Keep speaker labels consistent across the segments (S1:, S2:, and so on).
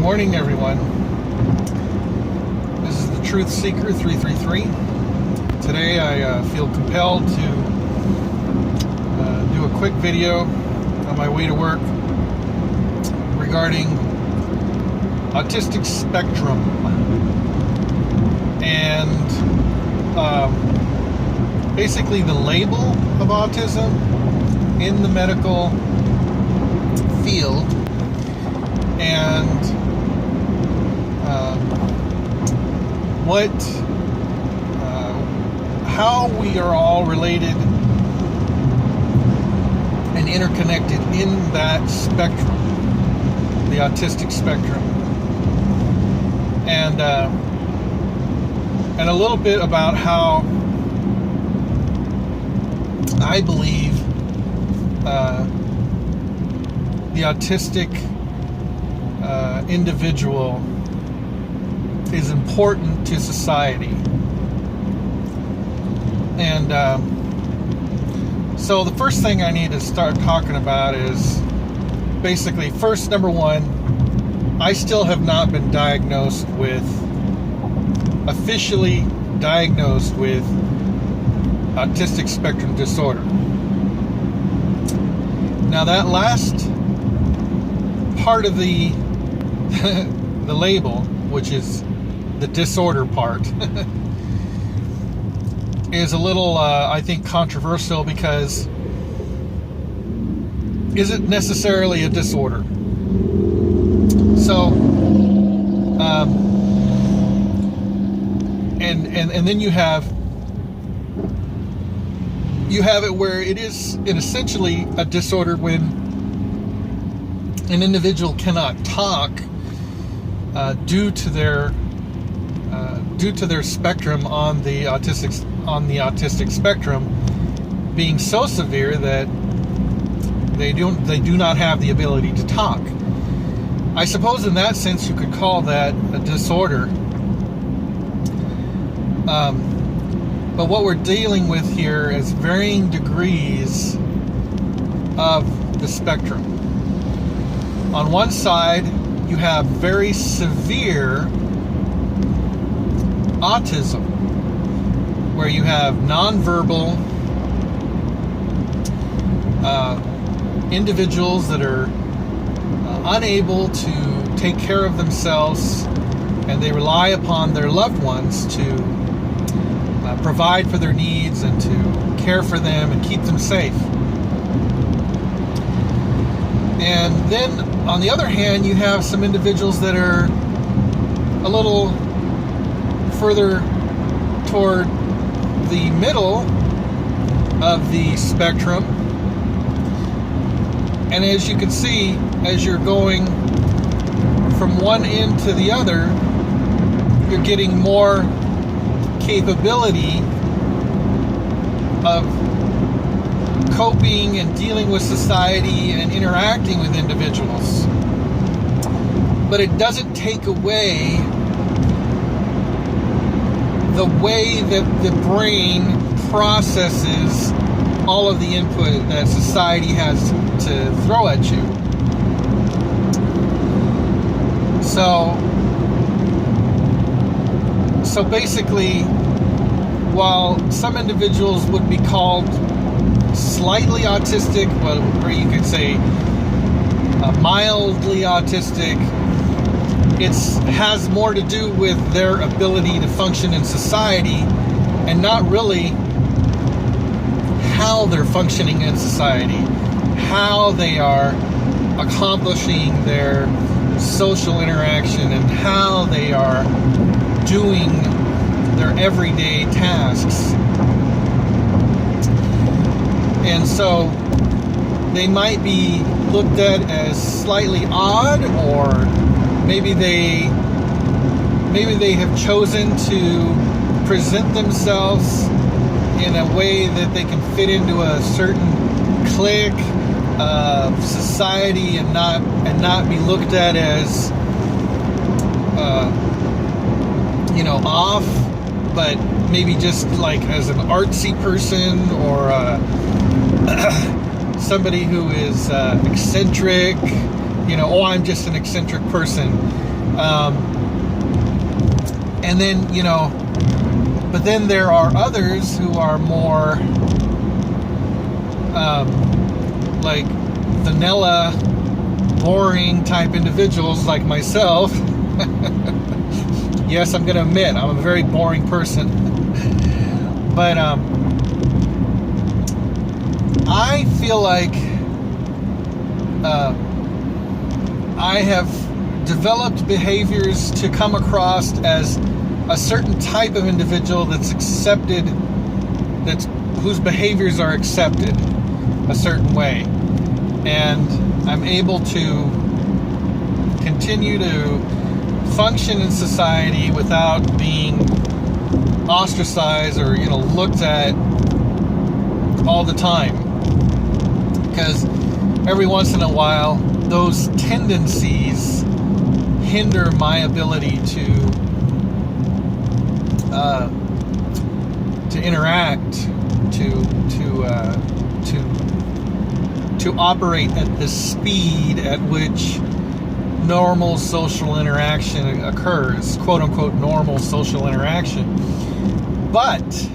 S1: morning, everyone. This is the Truth Seeker 333. Today I feel compelled to do a quick video on my way to work regarding autistic spectrum and basically the label of autism in the medical field and how we are all related and interconnected in that spectrum, the autistic spectrum, and a little bit about how I believe the autistic individual is important to society. And so the first thing I need to start talking about is basically, first, number one, I still have not been officially diagnosed with autistic spectrum disorder. Now that last part of the the label, which is the disorder part, is a little, I think, controversial, because is it necessarily a disorder? So, and then you have it where it is essentially a disorder when an individual cannot talk due to their spectrum on the autistic spectrum being so severe that they do not have the ability to talk. I suppose in that sense you could call that a disorder. But what we're dealing with here is varying degrees of the spectrum. On one side, you have very severe autism, where you have nonverbal individuals that are unable to take care of themselves, and they rely upon their loved ones to provide for their needs and to care for them and keep them safe. And then on the other hand, you have some individuals that are a little further toward the middle of the spectrum. And as you can see, as you're going from one end to the other, you're getting more capability of coping and dealing with society and interacting with individuals. But it doesn't take away the way that the brain processes all of the input that society has to throw at you. So basically, while some individuals would be called slightly autistic, or you could say mildly autistic, it has more to do with their ability to function in society and not really how they're functioning in society, how they are accomplishing their social interaction, and how they are doing their everyday tasks. And so they might be looked at as slightly odd, or maybe they have chosen to present themselves in a way that they can fit into a certain clique of society and not be looked at as off, but maybe just like as an artsy person, or somebody who is eccentric, oh, I'm just an eccentric person. And then, but then there are others who are more like vanilla, boring type individuals like myself. Yes, I'm going to admit I'm a very boring person. But I feel like I have developed behaviors to come across as a certain type of individual that's accepted, whose behaviors are accepted a certain way. And I'm able to continue to function in society without being ostracized or, looked at all the time. Because every once in a while, those tendencies hinder my ability to interact, to operate at the speed at which normal social interaction occurs, quote unquote normal social interaction. But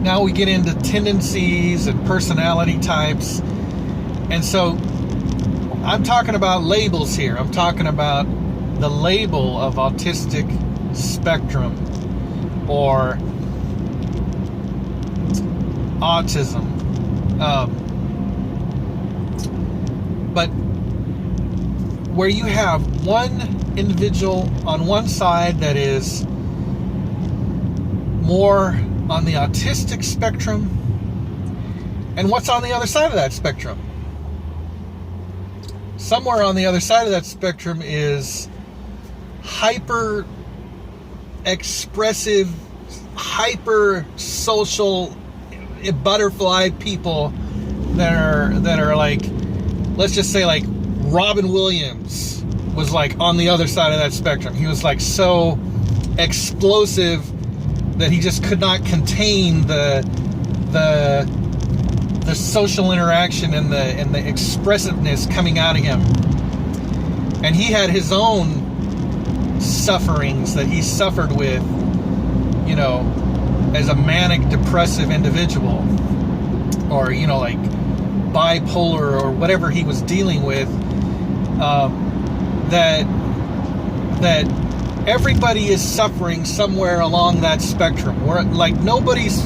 S1: now we get into tendencies and personality types, and so I'm talking about labels here. I'm talking about the label of autistic spectrum or autism. But where you have one individual on one side that is more on the autistic spectrum, and what's on the other side of that spectrum? Somewhere on the other side of that spectrum is hyper expressive, hyper social butterfly people that are like, let's just say like Robin Williams was like on the other side of that spectrum. He was like so explosive that he just could not contain the social interaction and the expressiveness coming out of him. And he had his own sufferings that he suffered with, as a manic depressive individual, or like bipolar or whatever he was dealing with. That everybody is suffering somewhere along that spectrum. We're like nobody's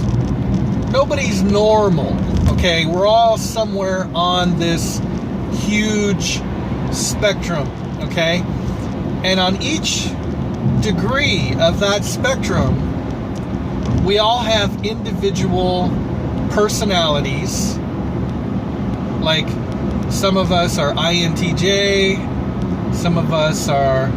S1: normal. Okay, we're all somewhere on this huge spectrum. Okay, and on each degree of that spectrum, we all have individual personalities. Like some of us are INTJ, some of us are,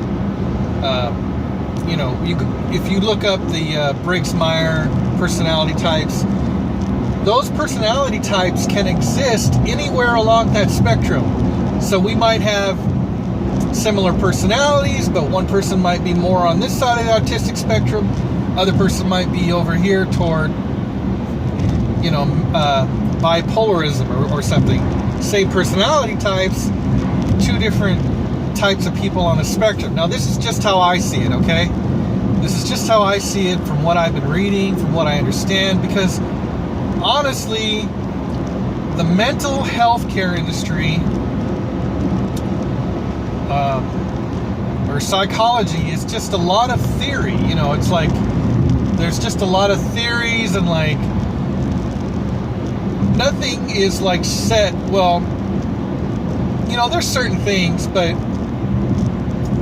S1: if you look up the Briggs-Meyer personality types, those personality types can exist anywhere along that spectrum. So we might have similar personalities, but one person might be more on this side of the autistic spectrum, other person might be over here toward, bipolarism or something. Same personality types, two different types of people on a spectrum. Now, this is just how I see it, okay? This is just how I see it from what I've been reading, from what I understand, because honestly, the mental health care industry or psychology is just a lot of theory. It's like there's just a lot of theories, and like nothing is like set. Well, there's certain things, but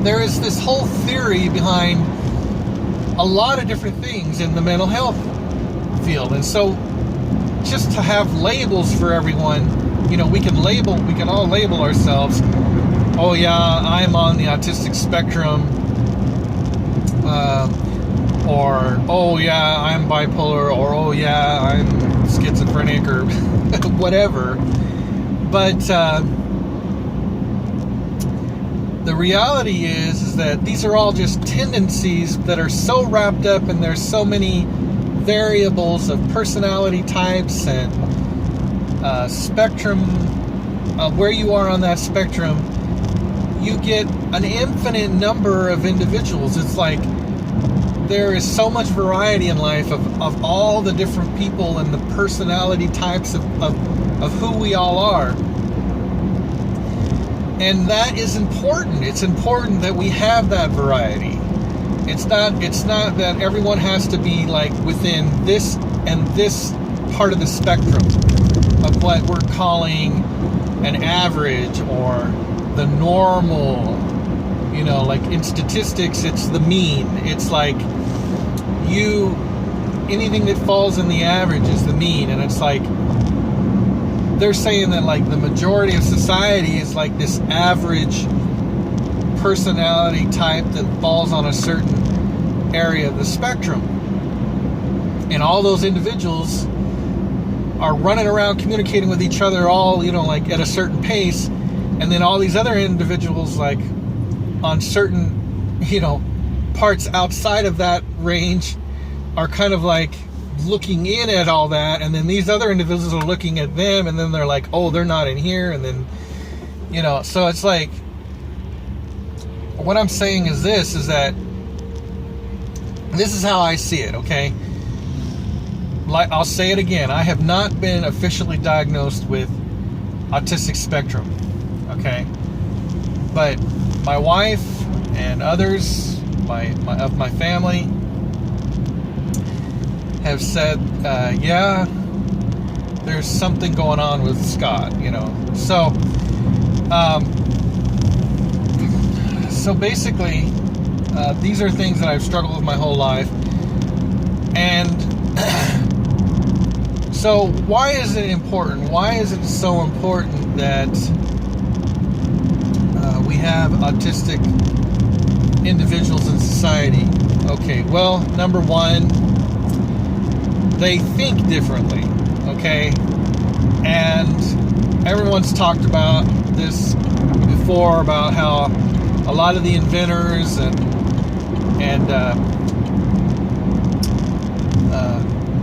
S1: there is this whole theory behind a lot of different things in the mental health field. And so just to have labels for everyone, we can all label ourselves. Oh yeah, I'm on the autistic spectrum, or oh yeah, I'm bipolar, or oh yeah, I'm schizophrenic, or whatever. But the reality is that these are all just tendencies that are so wrapped up, and there's so many variables of personality types and spectrum where you are on that spectrum, you get an infinite number of individuals. It's like there is so much variety in life of all the different people and the personality types of who we all are. And that is important. It's important that we have that variety. It's not that everyone has to be like within this and this part of the spectrum of what we're calling an average or the normal. You know, like in statistics, it's the mean. It's like anything that falls in the average is the mean. And it's like, they're saying that like the majority of society is like this average personality type that falls on a certain area of the spectrum. And all those individuals are running around communicating with each other all, you know, like at a certain pace. And then all these other individuals, like on certain, you know, parts outside of that range are kind of like looking in at all that, and then these other individuals are looking at them, and then they're like, oh, they're not in here, and then, you know, so it's like, what I'm saying is that this is how I see it, okay? Like, I'll say it again, I have not been officially diagnosed with autistic spectrum, okay? But my wife and others of my family have said, yeah, there's something going on with Scott, you know. So, so basically, these are things that I've struggled with my whole life. And so why is it important? Why is it so important that we have autistic individuals in society? Okay, well, number one, they think differently, okay? And everyone's talked about this before, about how a lot of the inventors and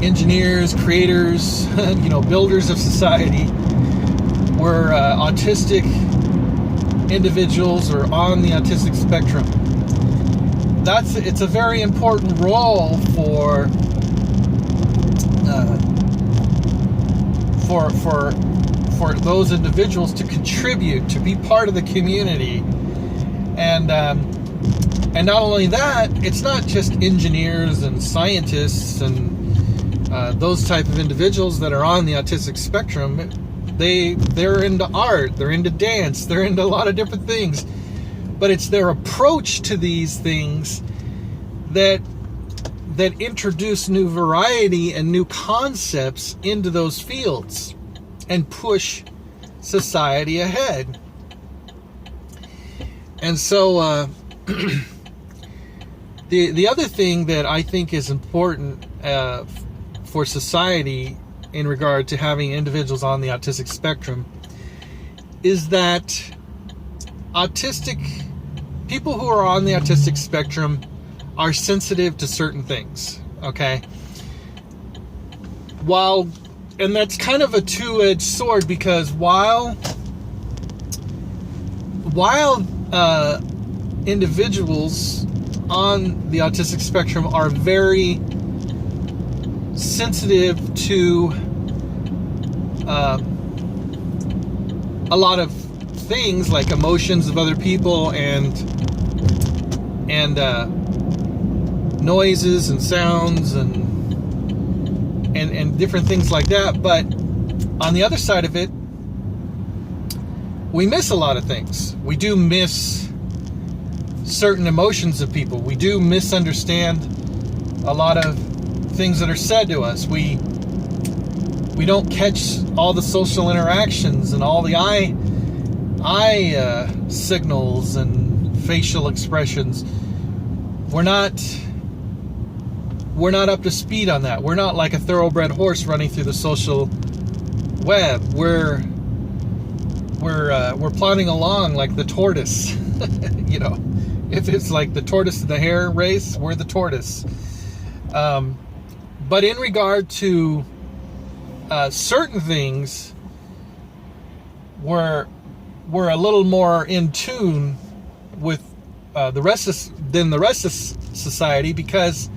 S1: engineers, creators, you know, builders of society were autistic individuals or on the autistic spectrum. It's a very important role for those individuals to contribute, to be part of the community. And not only that, it's not just engineers and scientists and those type of individuals that are on the autistic spectrum. They're into art, they're into dance, they're into a lot of different things. But it's their approach to these things that introduce new variety and new concepts into those fields and push society ahead. And so the other thing that I think is important for society in regard to having individuals on the autistic spectrum is that people who are on the autistic spectrum are sensitive to certain things, okay? And that's kind of a two-edged sword, because while individuals on the autistic spectrum are very sensitive to a lot of things like emotions of other people and noises and sounds and different things like that. But on the other side of it, we miss a lot of things. We do miss certain emotions of people. We do misunderstand a lot of things that are said to us. We don't catch all the social interactions and all the eye signals and facial expressions. We're not up to speed on that. We're not like a thoroughbred horse running through the social web. We're plodding along like the tortoise. You know, if it's like the tortoise and the hare race, we're the tortoise. But in regard to certain things, we're a little more in tune with the rest of society, because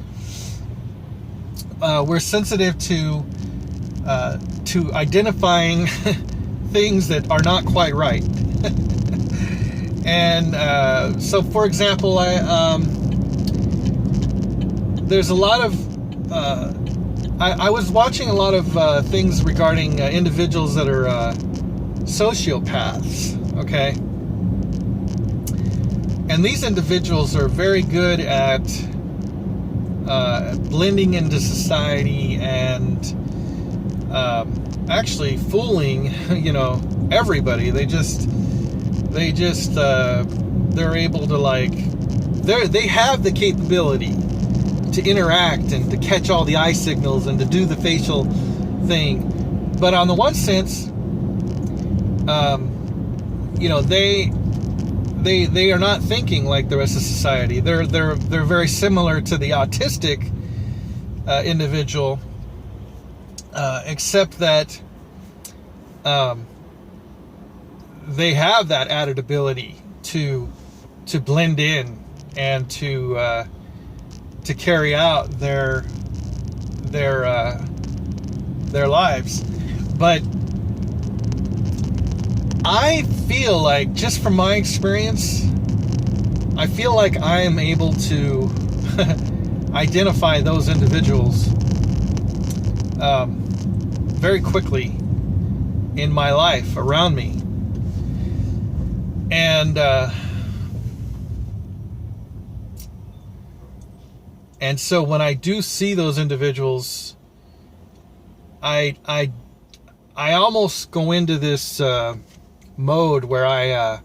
S1: we're sensitive to identifying things that are not quite right. And so, for example, there's a lot of I was watching a lot of things regarding individuals that are sociopaths, okay? And these individuals are very good at blending into society and actually fooling, everybody. They're able to, like, they have the capability to interact and to catch all the eye signals and to do the facial thing. But on the one sense, they are not thinking like the rest of society. They're very similar to the autistic individual, except that they have that added ability to blend in and to carry out their lives. But I feel like, just from my experience, I feel like I am able to identify those individuals very quickly in my life around me. And so when I do see those individuals, I almost go into this mode where I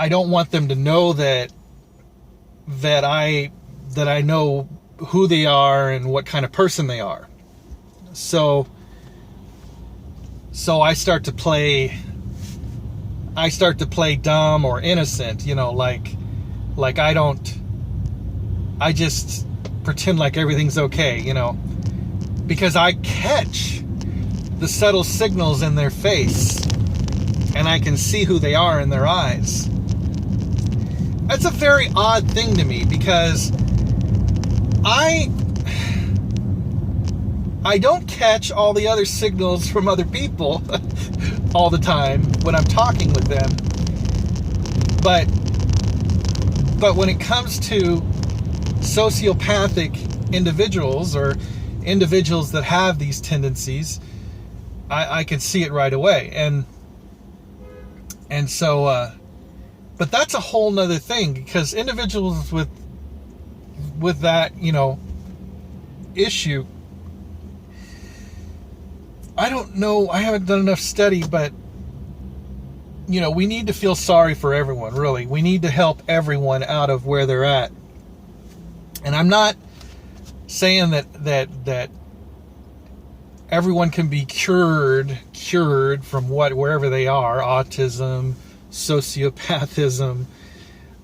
S1: don't want them to know that I know who they are and what kind of person they are. So I start to play dumb or innocent, like I just pretend like everything's okay, because I catch the subtle signals in their face and I can see who they are in their eyes. That's a very odd thing to me, because I don't catch all the other signals from other people all the time when I'm talking with them. But when it comes to sociopathic individuals, or individuals that have these tendencies, I can see it right away. And so but that's a whole nother thing, because individuals with that issue, I don't know, I haven't done enough study, but we need to feel sorry for everyone, really. We need to help everyone out of where they're at. And I'm not saying that everyone can be cured from wherever they are, autism, sociopathism.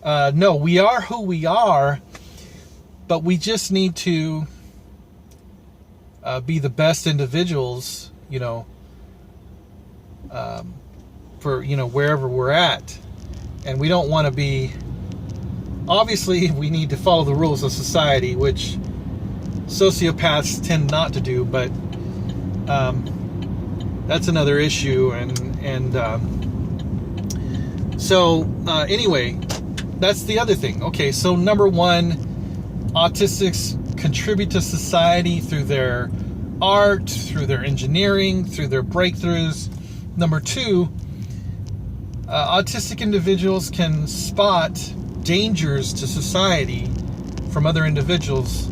S1: No, we are who we are, but we just need to be the best individuals, for wherever we're at. And we don't want to be, obviously we need to follow the rules of society, which sociopaths tend not to do, but that's another issue. So anyway, that's the other thing. Okay, so number one, autistics contribute to society through their art, through their engineering, through their breakthroughs. Number two, autistic individuals can spot dangers to society from other individuals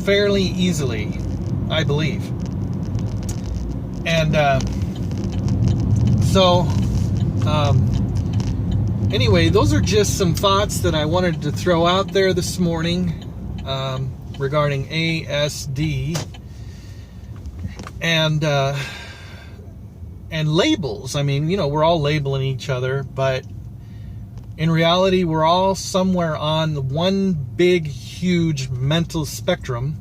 S1: fairly easily, I believe. And anyway, those are just some thoughts that I wanted to throw out there this morning regarding ASD and labels. I mean, we're all labeling each other, but in reality, we're all somewhere on one big, huge mental spectrum,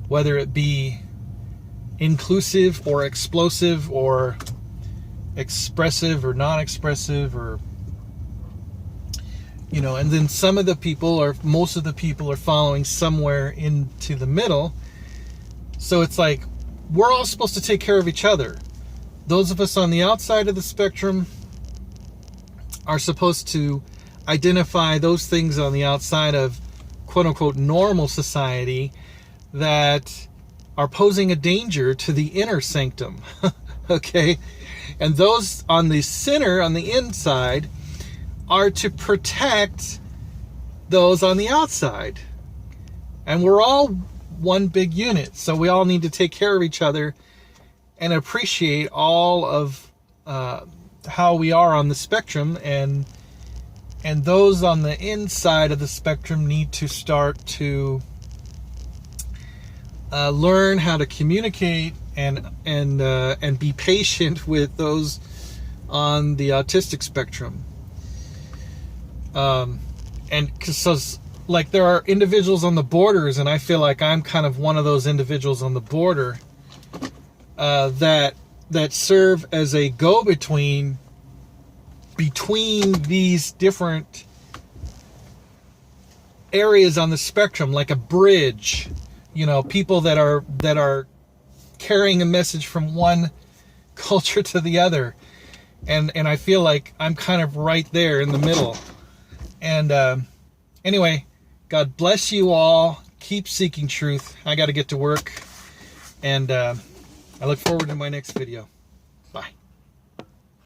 S1: whether it be inclusive or explosive or expressive or non-expressive, or and then some of the people, or most of the people, are following somewhere into the middle. So it's like we're all supposed to take care of each other. Those of us on the outside of the spectrum are supposed to identify those things on the outside of quote-unquote normal society that are posing a danger to the inner sanctum. Okay? And those on the center, on the inside, are to protect those on the outside. And we're all one big unit, so we all need to take care of each other and appreciate all of how we are on the spectrum, and those on the inside of the spectrum need to start to learn how to communicate and be patient with those on the autistic spectrum. And because like there are individuals on the borders, and I feel like I'm kind of one of those individuals on the border that serve as a go-between between these different areas on the spectrum, like a bridge. People that are carrying a message from one culture to the other, and I feel like I'm kind of right there in the middle. And anyway, God bless you all. Keep seeking truth. I got to get to work, and I look forward to my next video.